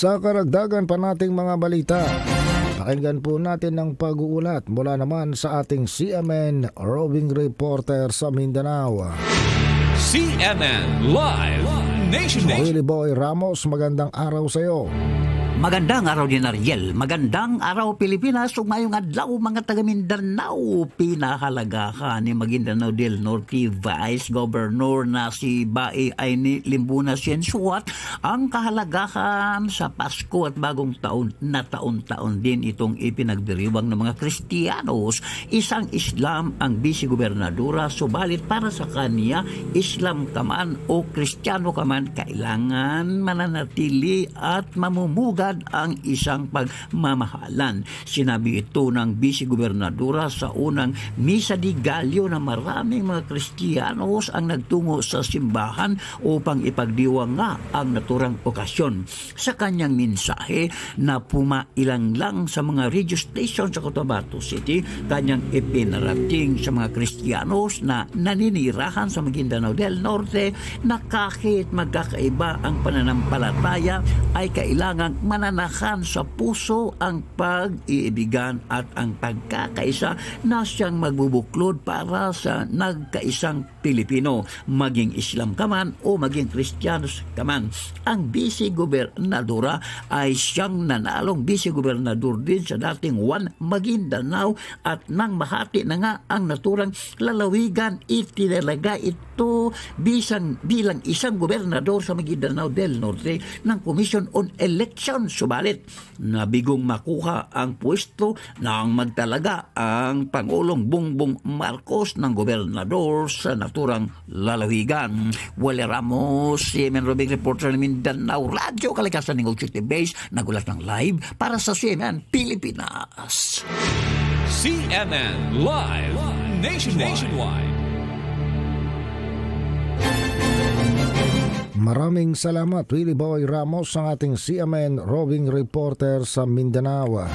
Sa karagdagan pa nating mga balita, pakinggan po natin ang pag-uulat mula naman sa ating CMN roving reporter sa Mindanao. CMN Live Nation. Willie Boy Ramos, magandang araw sa iyo. Magandang araw din, Ariel. Magandang araw, Pilipinas. Mayong adlaw, mga taga Mindanao. Pinahalagahan ni Maguindanao del Norte Vice Governor na si Bae Aini Limbuna Siensuat ang kahalagahan sa Pasko at bagong taon na taon-taon din itong ipinagdiriwang ng mga Kristiyanos. Isang Islam ang Vice-Gobernadora, subalit para sa kanya, Islam ka man o Kristiyano ka man, kailangan mananatili at mamumugad ang isang pagmamahalan. Sinabi ito ng Vice-Gobernadora sa unang Misa di Gallo na maraming mga Kristiyanos ang nagtungo sa simbahan upang ipagdiwang nga ang naturang okasyon. Sa kanyang mensahe na pumailang lang sa mga radio station sa Cotabato City, kanyang ipinarating sa mga Kristiyanos na naninirahan sa Maguindanao del Norte na kahit magkakaiba ang pananampalataya ay kailangang mananahan sa puso ang pag-iibigan at ang pagkakaisa na siyang magbubuklod para sa nagkaisang Pilipino, maging Islam ka man o maging Kristiyanos ka man. Ang Vice-Gobernadora ay siyang nanalong Vice-Gobernador din sa dating Maguindanao at nang mahati na nga ang naturang lalawigan, itinalaga ito bilang isang gobernador sa Maguindanao del Norte ng Commission on Election. Subalit, nabigong makuha ang pwesto nang magtalaga ang Pangulong Bongbong Marcos ng gobernador sa naturang lalawigan. Wale Ramos, CMN roving reporter ng Mindanao Radio, Kalikasan ng City Base, nagulat ng live para sa CMN Pilipinas. CMN Live Nationwide. Maraming salamat, Willie Boy Ramos, ang ating CMN roving reporter sa Mindanao.